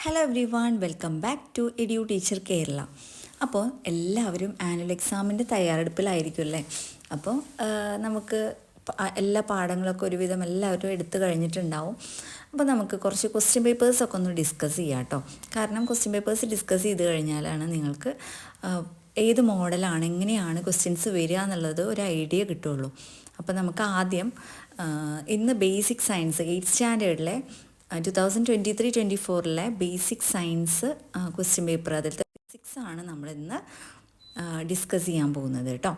Hello everyone, welcome back to edu teacher Kerala. അപ്പോൾ എല്ലാവരും annual എക്സാമിൻ്റെ തയ്യാറെടുപ്പിലായിരിക്കും അല്ലേ. അപ്പോൾ നമുക്ക് എല്ലാ പാഠങ്ങളൊക്കെ ഒരുവിധം എല്ലാവരും എടുത്തു കഴിഞ്ഞിട്ടുണ്ടാവും. അപ്പോൾ നമുക്ക് കുറച്ച് ക്വസ്റ്റ്യൻ പേപ്പേഴ്സൊക്കെ ഒന്ന് ഡിസ്കസ് ചെയ്യാം കേട്ടോ. കാരണം ക്വസ്റ്റ്യൻ പേപ്പേഴ്സ് ഡിസ്കസ് ചെയ്ത് കഴിഞ്ഞാലാണ് നിങ്ങൾക്ക് ഏത് മോഡലാണ്, എങ്ങനെയാണ് ക്വസ്റ്റ്യൻസ് വരിക എന്നുള്ളത് ഒരു ഐഡിയ കിട്ടുള്ളൂ. അപ്പോൾ നമുക്ക് ആദ്യം ഇന്ന് basic science 8th സ്റ്റാൻഡേർഡിലെ 2023-24 basic science question paper, അതിലത്തെ ഫിസിക്സ് ആണ് നമ്മളിന്ന് ഡിസ്കസ് ചെയ്യാൻ പോകുന്നത് കേട്ടോ.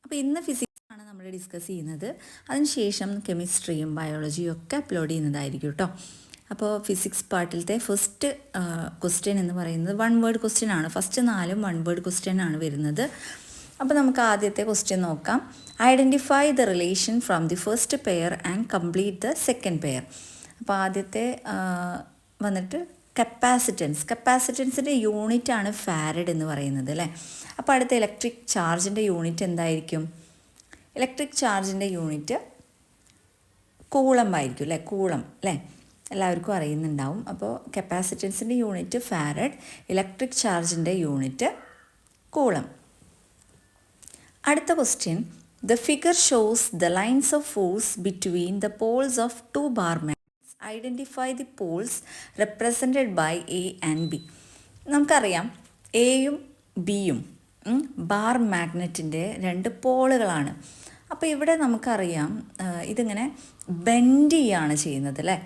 അപ്പോൾ ഇന്ന് ഫിസിക്സ് ആണ് നമ്മൾ ഡിസ്കസ് ചെയ്യുന്നത്. അതിനുശേഷം കെമിസ്ട്രിയും ബയോളജിയും ഒക്കെ അപ്ലോഡ് ചെയ്യുന്നതായിരിക്കും കേട്ടോ. അപ്പോൾ ഫിസിക്സ് പാർട്ടിലത്തെ ഫസ്റ്റ് ക്വസ്റ്റ്യൻ എന്ന് പറയുന്നത് 1 വേർഡ് ക്വസ്റ്റ്യൻ ആണ്. ഫസ്റ്റ് 4 1 വേർഡ് ക്വസ്റ്റ്യൻ ആണ് വരുന്നത്. അപ്പോൾ നമുക്ക് ആദ്യത്തെ ക്വസ്റ്റ്യൻ നോക്കാം. Identify the relation from the first pair and complete the second pair. അപ്പോൾ ആദ്യത്തെ വന്നിട്ട് കപ്പാസിറ്റൻസിൻ്റെ യൂണിറ്റ് ആണ് ഫാരഡ് എന്ന് പറയുന്നത് അല്ലേ. അപ്പോൾ അടുത്ത ഇലക്ട്രിക് ചാർജിൻ്റെ യൂണിറ്റ് എന്തായിരിക്കും? ഇലക്ട്രിക് ചാർജിൻ്റെ യൂണിറ്റ് കൂളം ആയിരിക്കും അല്ലേ. കൂളം അല്ലേ, എല്ലാവർക്കും അറിയുന്നുണ്ടാവും. അപ്പോൾ കപ്പാസിറ്റൻസിൻ്റെ യൂണിറ്റ് ഫാരഡ്, ഇലക്ട്രിക് ചാർജിൻ്റെ യൂണിറ്റ് കൂളം. അടുത്ത question, the figure shows the lines of force between the poles of 2 bar magnets. Identify the poles represented by A and B. നമുക്കറിയാം എയും ബിയും ബാർ മാഗ്നറ്റിൻ്റെ 2 പോളുകളാണ്. അപ്പോൾ ഇവിടെ നമുക്കറിയാം ഇതിങ്ങനെ ബെൻഡ് ചെയ്യുകയാണ് ചെയ്യുന്നത് അല്ലേ.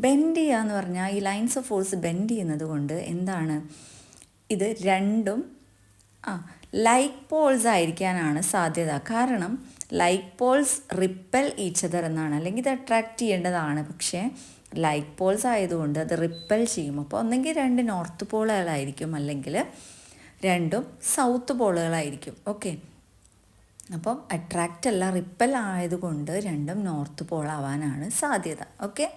ബെൻഡ് ചെയ്യുക എന്ന് പറഞ്ഞാൽ ഈ ലൈൻസ് ഓഫ് ഫോഴ്സ് ബെൻഡ് ചെയ്യുന്നത് കൊണ്ട് എന്താണ്, ഇത് രണ്ടും ലൈക്ക് പോൾസ് ആയിരിക്കാനാണ് സാധ്യത. കാരണം like Paul's ripple each other എന്നാണ്, അല്ലെങ്കിൽ ഇത് അട്രാക്റ്റ് ചെയ്യേണ്ടതാണ്. പക്ഷേ ലൈക്ക് പോൾസ് ആയതുകൊണ്ട് അത് റിപ്പൽ ചെയ്യും. അപ്പോൾ ഒന്നെങ്കിൽ 2 നോർത്ത് പോളുകളായിരിക്കും, അല്ലെങ്കിൽ 2 സൗത്ത് പോളുകളായിരിക്കും. ഓക്കെ, അപ്പം അട്രാക്റ്റ് അല്ല റിപ്പൽ ആയതുകൊണ്ട് 2 നോർത്ത് പോളാവാനാണ് സാധ്യത. Okay,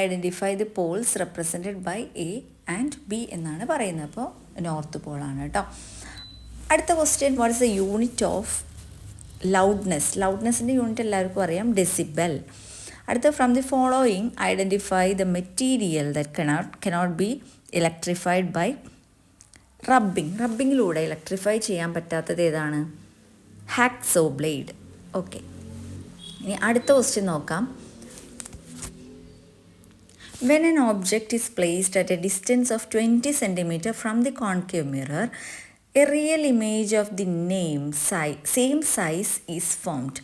identify the poles represented by A and B എന്നാണ് പറയുന്നത്. അപ്പോൾ നോർത്ത് പോളാണ് കേട്ടോ. അടുത്ത question, what is the unit of loudness? ലൗഡ്നെസ്സിൻ്റെ യൂണിറ്റ് എല്ലാവർക്കും അറിയാം, ഡെസിബൽ. അടുത്ത, from the following identify the material that cannot be electrified by rubbing. റബ്ബിങ്ങിലൂടെ ഇലക്ട്രിഫൈ ചെയ്യാൻ പറ്റാത്തത് ഏതാണ്? Hacksaw blade. ഓക്കെ, ഇനി അടുത്ത ക്വസ്റ്റ്യൻ നോക്കാം. When an object is placed at a distance of 20 cm from the concave mirror, a real image of the same size is formed.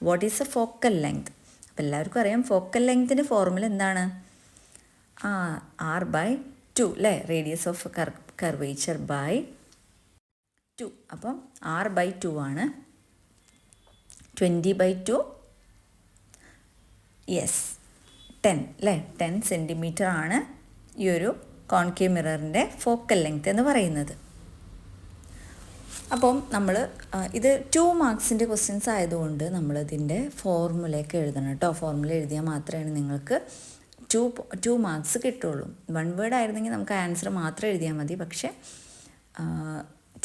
What is the focal length? അപ്പോൾ എല്ലാവർക്കും അറിയാം focal ലെങ്ത്തിൻ്റെ formula എന്താണ്? R/2 അല്ലേ, radius of curvature by 2. അപ്പം R/2 ആണ്. 20/2 yes 10 അല്ലേ, 10 centimetre ആണ് ഈ ഒരു കോൺകേവ് മിററിൻ്റെ ഫോക്കൽ ലെങ്ത് എന്ന് പറയുന്നത്. അപ്പം നമ്മൾ ഇത് 2 മാർക്സിൻ്റെ ക്വസ്റ്റ്യൻസ് ആയതുകൊണ്ട് നമ്മളിതിൻ്റെ ഫോർമുലയൊക്കെ എഴുതണം കേട്ടോ. ഫോർമുല എഴുതിയാൽ മാത്രമേ നിങ്ങൾക്ക് 2 മാർക്സ് കിട്ടുള്ളൂ. 1 വേർഡ് ആയിരുന്നെങ്കിൽ നമുക്ക് ആൻസർ മാത്രം എഴുതിയാൽ മതി. പക്ഷേ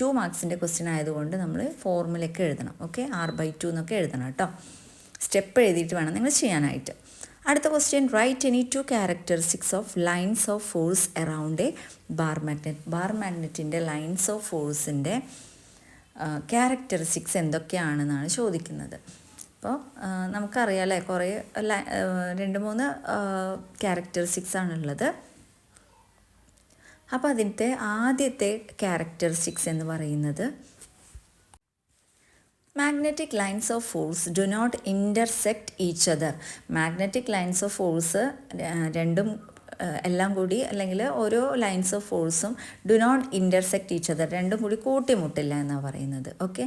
2 മാർക്സിൻ്റെ ക്വസ്റ്റ്യൻ ആയതുകൊണ്ട് നമ്മൾ ഫോർമുലയൊക്കെ എഴുതണം. ഓക്കെ, R/2 എന്നൊക്കെ എഴുതണം കേട്ടോ. സ്റ്റെപ്പ് എഴുതിയിട്ട് വേണം നിങ്ങൾ ചെയ്യാനായിട്ട്. അടുത്ത question, write any 2 characteristics of lines of force around a bar magnet. Bar മാഗ്നറ്റിൻ്റെ ലൈൻസ് ഓഫ് ഫോഴ്സിൻ്റെ ക്യാരക്ടറിസ്റ്റിക്സ് എന്തൊക്കെയാണെന്നാണ് ചോദിക്കുന്നത്. അപ്പോൾ നമുക്കറിയാം അല്ലേ, കുറേ 2-3 ക്യാരക്ടറിസ്റ്റിക്സ് ആണുള്ളത്. അപ്പോൾ അതിൻ്റെ ആദ്യത്തെ ക്യാരക്ടറിസ്റ്റിക്സ് എന്ന് പറയുന്നത്, magnetic lines of force do not intersect each other. Magnetic lines of force രണ്ടും എല്ലാം കൂടി, അല്ലെങ്കിൽ ഓരോ ലൈൻസ് ഓഫ് ഫോഴ്സും do not intersect each other, രണ്ടും കൂടി കൂട്ടിമുട്ടില്ല എന്നാണ് പറയുന്നത്. ഓക്കെ,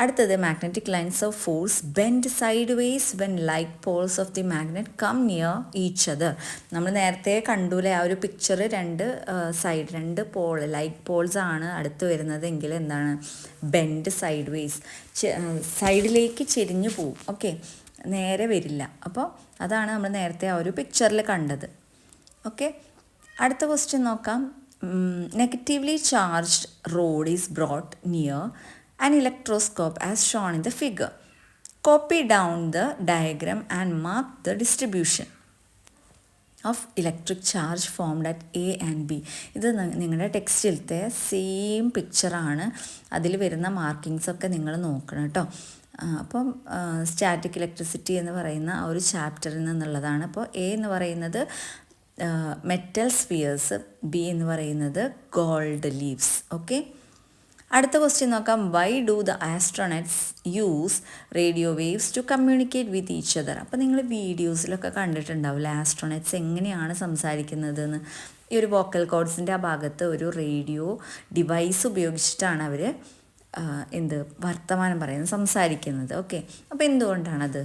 അടുത്തത്, magnetic lines of force bend sideways when like poles of the magnet come near each other. നമ്മൾ നേരത്തെ കണ്ടൂലേ ആ ഒരു പിക്ചർ, 2 പോൾ ലൈക്ക് പോൾസ് ആണ് അടുത്ത് വരുന്നത് എങ്കിൽ എന്താണ്, ബെൻഡ് സൈഡ് വേസ്, സൈഡിലേക്ക് ചെരിഞ്ഞു പോവും. ഓക്കെ, നേരെ വരില്ല. അപ്പോൾ അതാണ് നമ്മൾ നേരത്തെ ആ ഒരു പിക്ചറിൽ കണ്ടത്. ഓക്കെ, അടുത്ത ക്വസ്റ്റ്യൻ നോക്കാം. Negatively charged road is brought near an electroscope as shown in the figure. Copy down the diagram and mark the distribution. Of electric charge formed at A and B. ഇത് നിങ്ങളുടെ ടെക്സ്റ്റിലത്തെ same പിക്ചറാണ്. അതിൽ വരുന്ന മാർക്കിങ്സൊക്കെ നിങ്ങൾ നോക്കണം കേട്ടോ. അപ്പം static electricity എന്ന് പറയുന്ന ആ ഒരു ചാപ്റ്ററിൽ നിന്നുള്ളതാണ്. അപ്പോൾ എ എന്ന് പറയുന്നത് മെറ്റൽ സ്ഫിയേഴ്സ്, ബി എന്ന് പറയുന്നത് ഗോൾഡ് ലീവ്സ്. ഓക്കെ, അടുത്ത ക്വസ്റ്റ്യൻ നോക്കാം. Why do the astronauts use radio waves to communicate with each other? അപ്പോൾ നിങ്ങൾ വീഡിയോസിലൊക്കെ കണ്ടിട്ടുണ്ടാവില്ല ആസ്ട്രോണറ്റ്സ് എങ്ങനെയാണ് സംസാരിക്കുന്നതെന്ന്. ഈ ഒരു വോക്കൽ കോഡ്സിൻ്റെ ആ ഭാഗത്ത് ഒരു റേഡിയോ ഡിവൈസ് ഉപയോഗിച്ചിട്ടാണ് അവർ വർത്തമാനം പറയുന്നത്, സംസാരിക്കുന്നത്. ഓക്കെ, അപ്പോൾ എന്തുകൊണ്ടാണത്?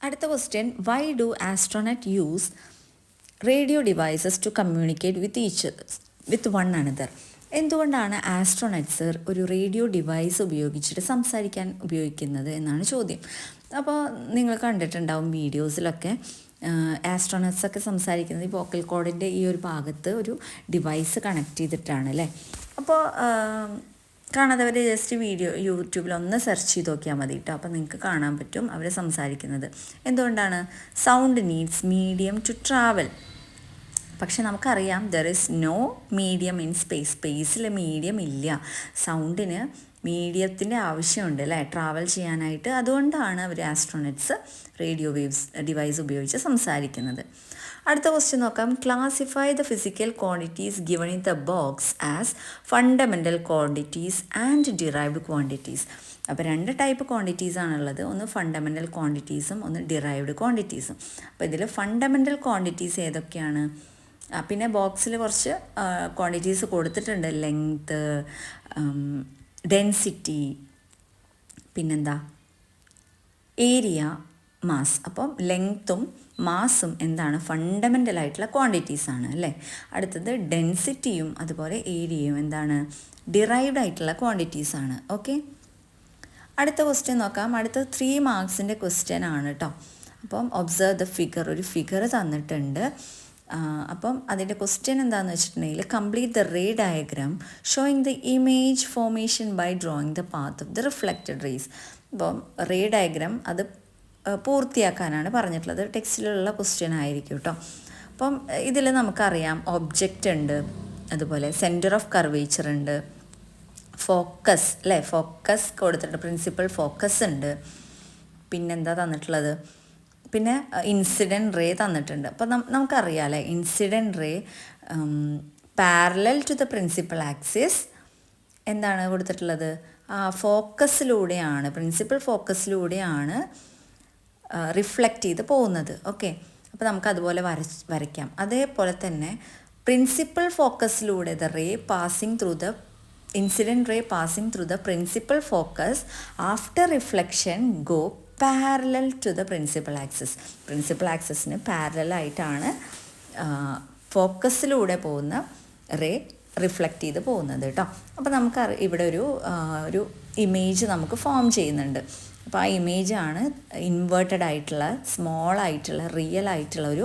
അടുത്ത question, why do astronaut use radio devices to communicate with one another? എന്തുകൊണ്ടാണ് ആസ്ട്രോണറ്റ്സ് ഒരു റേഡിയോ ഡിവൈസ് ഉപയോഗിച്ചിട്ട് സംസാരിക്കാൻ ഉപയോഗിക്കുന്നത് എന്നാണ് ചോദ്യം. അപ്പോൾ നിങ്ങൾ കണ്ടിട്ടുണ്ടാവും വീഡിയോസിലൊക്കെ ആസ്ട്രോണറ്റ്സൊക്കെ സംസാരിക്കുന്നത് ഈ വോക്കൽ കോഡിൻ്റെ ഈ ഒരു ഭാഗത്ത് ഒരു ഡിവൈസ് കണക്ട് ചെയ്തിട്ടാണ് അല്ലേ. അപ്പോൾ കാണാത്തവർ ജസ്റ്റ് യൂട്യൂബിൽ ഒന്ന് സെർച്ച് ചെയ്ത് നോക്കിയാൽ മതി കേട്ടോ. അപ്പോൾ നിങ്ങൾക്ക് കാണാൻ പറ്റും അവർ സംസാരിക്കുന്നത്. എന്തുകൊണ്ടാണ്? Sound needs medium to travel. പക്ഷെ നമുക്കറിയാം there is no medium in സ്പേസിൽ മീഡിയം ഇല്ല. സൗണ്ടിന് മീഡിയത്തിൻ്റെ ആവശ്യമുണ്ട് അല്ലേ ട്രാവൽ ചെയ്യാനായിട്ട്. അതുകൊണ്ടാണ് അവർ ആസ്ട്രോണറ്റ്സ് റേഡിയോ വേവ്സ് ഡിവൈസ് ഉപയോഗിച്ച് സംസാരിക്കുന്നത്. അടുത്ത ക്വസ്റ്റ്യൻ നോക്കാം. Classify the physical quantities given in the box as fundamental quantities and derived quantities. അപ്പോൾ 2 ടൈപ്പ് ക്വാണ്ടിറ്റീസ് ആണുള്ളത്. ഒന്ന് ഫണ്ടമെൻ്റൽ ക്വാണ്ടിറ്റീസും ഒന്ന് ഡിറൈവ്ഡ് ക്വാണ്ടിറ്റീസും. അപ്പോൾ ഇതിൽ ഫണ്ടമെൻ്റൽ ക്വാണ്ടിറ്റീസ് ഏതൊക്കെയാണ്? പിന്നെ ബോക്സിൽ കുറച്ച് ക്വാണ്ടിറ്റീസ് കൊടുത്തിട്ടുണ്ട്. ലെങ്ത്, ഡെൻസിറ്റി, പിന്നെന്താ ഏരിയ, മാസ്. അപ്പം ലെങ്ത്തും മാസും എന്താണ്? ഫണ്ടമെൻ്റൽ ആയിട്ടുള്ള ക്വാണ്ടിറ്റീസ് ആണ് അല്ലേ. അടുത്തത് ഡെൻസിറ്റിയും അതുപോലെ ഏരിയയും എന്താണ്? ഡിറൈവ്ഡ് ആയിട്ടുള്ള ക്വാണ്ടിറ്റീസ് ആണ്. ഓക്കെ, അടുത്ത ക്വസ്റ്റ്യൻ നോക്കാം. അടുത്ത 3 മാർക്സിൻ്റെ ക്വസ്റ്റ്യൻ ആണ് കേട്ടോ. അപ്പം ഒബ്സർവ് ദ ഫിഗർ, ഒരു ഫിഗർ തന്നിട്ടുണ്ട്. അപ്പം അതിൻ്റെ ക്വസ്റ്റ്യൻ എന്താണെന്ന് വെച്ചിട്ടുണ്ടെങ്കിൽ complete the ray diagram showing the image formation by drawing the path of the reflected rays. അപ്പം റേ ഡയഗ്രാം അത് പൂർത്തിയാക്കാനാണ് പറഞ്ഞിട്ടുള്ളത്. ടെക്സ്റ്റിലുള്ള ക്വസ്റ്റ്യൻ ആയിരിക്കും കേട്ടോ. അപ്പം ഇതിൽ നമുക്കറിയാം ഒബ്ജക്റ്റ് ഉണ്ട്, അതുപോലെ സെൻറ്റർ ഓഫ് കർവേച്ചർ ഉണ്ട്, ഫോക്കസ് അല്ലേ, ഫോക്കസ് കൊടുത്തിട്ടുണ്ട്, പ്രിൻസിപ്പൽ ഫോക്കസ് ഉണ്ട്, പിന്നെന്താ തന്നിട്ടുള്ളത്, പിന്നെ ഇൻസിഡൻറ്റ് റേ തന്നിട്ടുണ്ട്. അപ്പോൾ നമുക്കറിയാം അല്ലേ incident ray parallel to the principal axis എന്താണ് കൊടുത്തിട്ടുള്ളത്? ഫോക്കസിലൂടെയാണ്, പ്രിൻസിപ്പൽ ഫോക്കസിലൂടെയാണ് റിഫ്ലക്റ്റ് ചെയ്ത് പോകുന്നത്. ഓക്കെ, അപ്പോൾ നമുക്കതുപോലെ വരയ്ക്കാം. അതേപോലെ തന്നെ പ്രിൻസിപ്പൽ ഫോക്കസിലൂടെ the ray passing through the incident ray passing through the principal focus after reflection go parallel to the principal axis. Principal ആക്സിസിന് പാരലായിട്ടാണ് ഫോക്കസിലൂടെ പോകുന്ന റേ റിഫ്ലക്റ്റ് ചെയ്ത് പോകുന്നത് കേട്ടോ. അപ്പോൾ നമുക്ക് ഇവിടെ ഒരു ഇമേജ് നമുക്ക് ഫോം ചെയ്യുന്നുണ്ട്. അപ്പോൾ ആ ഇമേജാണ് ഇൻവേർട്ടഡ് ആയിട്ടുള്ള സ്മോൾ ആയിട്ടുള്ള റിയൽ ആയിട്ടുള്ള ഒരു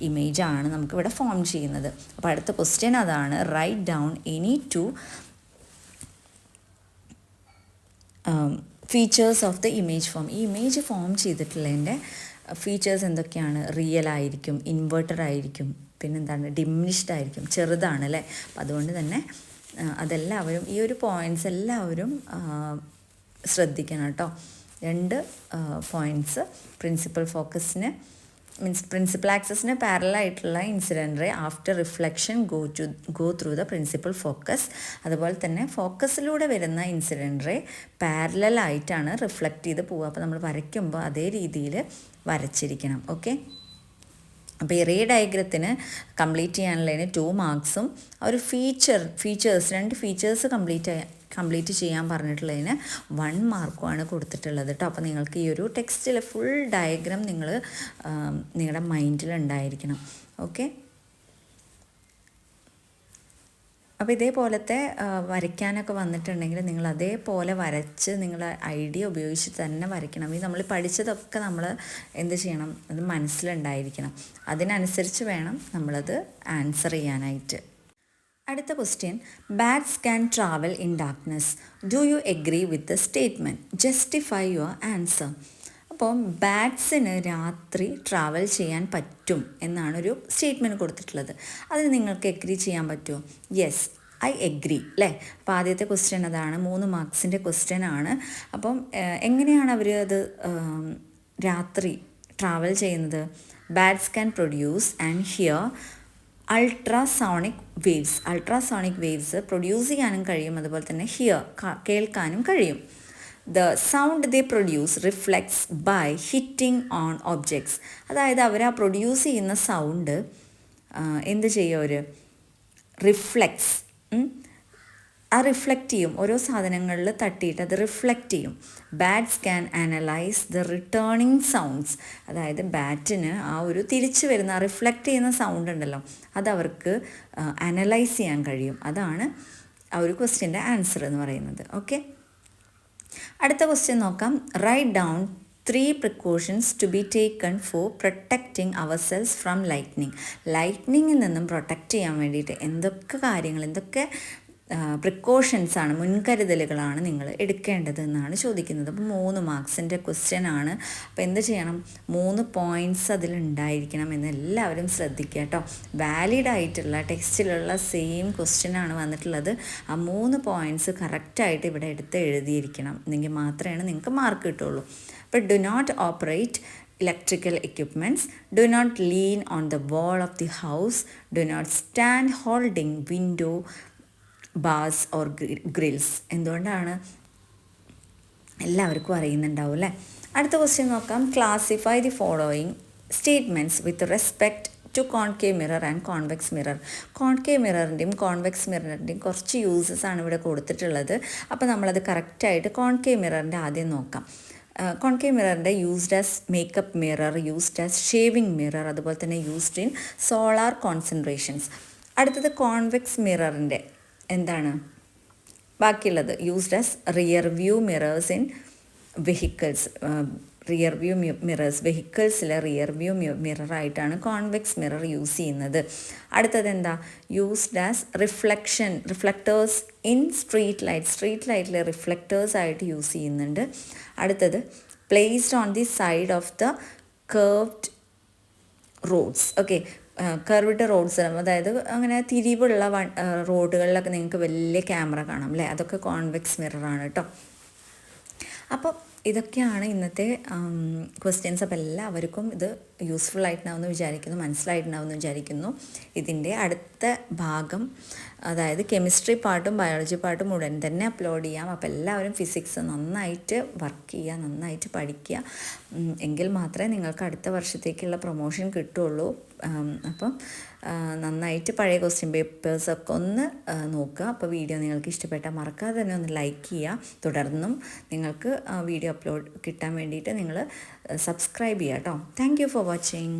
ഇമേജാണ് നമുക്കിവിടെ ഫോം ചെയ്യുന്നത്. അപ്പോൾ അടുത്ത ക്വസ്റ്റ്യൻ അതാണ്. Write down any 2 features of the image form. ഈ ഇമേജ് ഫോം ചെയ്തിട്ടുള്ളതിൻ്റെ ഫീച്ചേഴ്സ് എന്തൊക്കെയാണ്? റിയൽ ആയിരിക്കും, ഇൻവേർട്ടഡ് ആയിരിക്കും, പിന്നെന്താണ് ഡിമിനിഷ്ഡ് ആയിരിക്കും, ചെറുതാണ് അല്ലേ. അപ്പം അതുകൊണ്ട് തന്നെ അതെല്ലാവരും ഈ ഒരു പോയിൻറ്റ്സ് എല്ലാവരും ശ്രദ്ധിക്കണം കേട്ടോ. 2 പോയിൻറ്റ്സ് പ്രിൻസിപ്പൽ ഫോക്കസിന് പ്രിൻസിപ്പൽ ആക്സിസിന് പാരലായിട്ടുള്ള incident ray after reflection go through the principal focus. അതുപോലെ തന്നെ ഫോക്കസിലൂടെ വരുന്ന ഇൻസിഡൻറ്റ് റേ പാരലായിട്ടാണ് റിഫ്ലക്റ്റ് ചെയ്ത് പോവുക. അപ്പോൾ നമ്മൾ വരയ്ക്കുമ്പോൾ അതേ രീതിയിൽ വരച്ചിരിക്കണം. ഓക്കെ, അപ്പോൾ ഈ റേ ഡയഗ്രത്തിന് കംപ്ലീറ്റ് ചെയ്യാനുള്ളതിന് 2 മാർക്സും ഒരു ഫീച്ചേഴ്സ് 2 ഫീച്ചേഴ്സ് കംപ്ലീറ്റ് ചെയ്യാൻ പറഞ്ഞിട്ടുള്ളതിന് 1 മാർക്കുമാണ് കൊടുത്തിട്ടുള്ളത് കേട്ടോ. അപ്പോൾ നിങ്ങൾക്ക് ഈ ഒരു ടെക്സ്റ്റിലെ ഫുൾ ഡയഗ്രാം നിങ്ങളുടെ മൈൻഡിൽ ഉണ്ടായിരിക്കണം. ഓക്കെ, അപ്പോൾ ഇതേപോലത്തെ വരയ്ക്കാനൊക്കെ വന്നിട്ടുണ്ടെങ്കിൽ നിങ്ങൾ അതേപോലെ വരച്ച് നിങ്ങളെ ഐഡിയ ഉപയോഗിച്ച് തന്നെ വരയ്ക്കണം. ഈ നമ്മൾ പഠിച്ചതൊക്കെ നമ്മൾ എന്ത് ചെയ്യണം? അത് മനസ്സിലുണ്ടായിരിക്കണം. അതിനനുസരിച്ച് വേണം നമ്മളത് ആൻസർ ചെയ്യാനായിട്ട്. അടുത്ത question. Bats can travel in darkness. Do you agree with the statement? Justify your answer. അപ്പം ബാറ്റ്സിന് രാത്രി ട്രാവൽ ചെയ്യാൻ പറ്റും എന്നാണൊരു സ്റ്റേറ്റ്മെൻറ്റ് കൊടുത്തിട്ടുള്ളത്. അതിന് നിങ്ങൾക്ക് എഗ്രി ചെയ്യാൻ പറ്റുമോ? യെസ്, ഐ എഗ്രി അല്ലേ. അപ്പോൾ ആദ്യത്തെ ക്വസ്റ്റ്യൻ അതാണ്, 3 മാർക്സിൻ്റെ ക്വസ്റ്റ്യൻ ആണ്. അപ്പം എങ്ങനെയാണ് അവർ അത് രാത്രി ട്രാവൽ ചെയ്യുന്നത്? Bats can produce and here ultrasonic waves produce ചെയ്യാനും കഴിയും, അതുപോലെ തന്നെ ഹിയർ കേൾക്കാനും കഴിയും. The sound they produce reflects by hitting on objects. അതായത് അവർ ആ പ്രൊഡ്യൂസ് ചെയ്യുന്ന സൗണ്ട് എന്ത് ചെയ്യും, അവർ റിഫ്ലെക്ട്സ് റിഫ്ലക്റ്റ് ചെയ്യും, ഓരോ സാധനങ്ങളിൽ തട്ടിയിട്ട് അത് റിഫ്ലക്റ്റ് ചെയ്യും. Bats can analyse the returning sounds. അതായത് ബാറ്റിന് ആ ഒരു തിരിച്ചു വരുന്ന റിഫ്ലക്റ്റ് ചെയ്യുന്ന സൗണ്ട് ഉണ്ടല്ലോ, അതവർക്ക് അനലൈസ് ചെയ്യാൻ കഴിയും. അതാണ് ആ ഒരു ക്വസ്റ്റ്യൻ്റെ ആൻസർ എന്ന് പറയുന്നത്. ഓക്കെ, അടുത്ത ക്വസ്റ്റ്യൻ നോക്കാം. Write down 3 precautions to be taken for protecting ourselves from ലൈറ്റ്നിങ്ങിൽ നിന്നും പ്രൊട്ടക്റ്റ് ചെയ്യാൻ വേണ്ടിയിട്ട് എന്തൊക്കെ കാര്യങ്ങൾ, എന്തൊക്കെ പ്രിക്കോഷൻസാണ്, മുൻകരുതലുകളാണ് നിങ്ങൾ എടുക്കേണ്ടത് എന്നാണ് ചോദിക്കുന്നത്. അപ്പോൾ 3 മാർക്സിൻ്റെ ക്വസ്റ്റ്യൻ ആണ്. അപ്പോൾ എന്ത് ചെയ്യണം, 3 പോയിൻറ്റ്സ് അതിലുണ്ടായിരിക്കണം എന്ന് എല്ലാവരും ശ്രദ്ധിക്കുക കേട്ടോ. വാലിഡ് ആയിട്ടുള്ള ടെക്സ്റ്റിലുള്ള സെയിം ക്വസ്റ്റ്യൻ ആണ് വന്നിട്ടുള്ളത്. ആ 3 പോയിൻറ്റ്സ് കറക്റ്റായിട്ട് ഇവിടെ എടുത്ത് എഴുതിയിരിക്കണം, എന്നെങ്കിൽ മാത്രമേ നിങ്ങൾക്ക് മാർക്ക് കിട്ടുള്ളൂ. അപ്പോൾ do not operate electrical equipments, do not lean on the wall of the house, do not stand holding window bars or grills. എന്തുകൊണ്ടാണ് എല്ലാവർക്കും അറിയുന്നുണ്ടാവും അല്ലേ. അടുത്ത ക്വസ്റ്റ്യൻ നോക്കാം. Classify the following statements with respect to concave mirror and convex mirror. Concave മിററിൻ്റെയും convex മിററിൻ്റെയും കുറച്ച് uses ആണ് ഇവിടെ കൊടുത്തിട്ടുള്ളത്. അപ്പോൾ നമ്മളത് കറക്റ്റായിട്ട് കോൺകേവ് മിററിൻ്റെ ആദ്യം നോക്കാം. കോൺകേവ് മിററിൻ്റെ used as makeup mirror, used as shaving mirror, അതുപോലെ തന്നെ യൂസ്ഡ് ഇൻ സോളാർ കോൺസെൻട്രേഷൻസ്. അടുത്തത് കോൺവെക്സ് മിററിൻ്റെ എന്താണ് ബാക്കിയുള്ളത്? Used as rear view mirrors in vehicles. വെഹിക്കിൾസിലെ റിയർ വ്യൂ മിററായിട്ടാണ് കോൺവെക്സ് മിറർ യൂസ് ചെയ്യുന്നത്. അടുത്തത് എന്താ? Used as reflectors in street ലൈറ്റിലെ റിഫ്ലക്റ്റേഴ്സ് ആയിട്ട് യൂസ് ചെയ്യുന്നുണ്ട്. അടുത്തത് placed on the side of the curved roads. Okay, curved roads, അതായത് അങ്ങനെ തിരിവുള്ള റോഡുകളിലൊക്കെ നിങ്ങൾക്ക് വലിയ ക്യാമറ കാണാം അല്ലേ, അതൊക്കെ കോൺവെക്സ് മിററാണ് കേട്ടോ. അപ്പോൾ ഇതൊക്കെയാണ് ഇന്നത്തെ ക്വസ്റ്റ്യൻസ്. അപ്പോൾ എല്ലാവർക്കും ഇത് യൂസ്ഫുൾ ആയിട്ടുണ്ടാവുമെന്ന് വിചാരിക്കുന്നു, മനസ്സിലായിട്ടുണ്ടാവുമെന്ന് വിചാരിക്കുന്നു. ഇതിൻ്റെ അടുത്ത ഭാഗം, അതായത് കെമിസ്ട്രി പാർട്ടും ബയോളജി പാർട്ടും ഉടൻ തന്നെ അപ്ലോഡ് ചെയ്യാം. അപ്പോൾ എല്ലാവരും ഫിസിക്സ് നന്നായിട്ട് വർക്ക് ചെയ്യുക, നന്നായിട്ട് പഠിക്കുക, എങ്കിൽ മാത്രമേ നിങ്ങൾക്ക് അടുത്ത വർഷത്തേക്കുള്ള പ്രൊമോഷൻ കിട്ടുള്ളൂ. അപ്പം നന്നായിട്ട് പഴയ ക്വസ്റ്റ്യൻ പേപ്പേഴ്സൊക്കെ ഒന്ന് നോക്കുക. അപ്പോൾ വീഡിയോ നിങ്ങൾക്ക് ഇഷ്ടപ്പെട്ടാൽ മറക്കാതെ തന്നെ ഒന്ന് ലൈക്ക് ചെയ്യുക. തുടർന്നും നിങ്ങൾക്ക് വീഡിയോ അപ്ലോഡ് കിട്ടാൻ വേണ്ടിയിട്ട് നിങ്ങൾ സബ്സ്ക്രൈബ് ചെയ്യുക കേട്ടോ. Thank you for watching.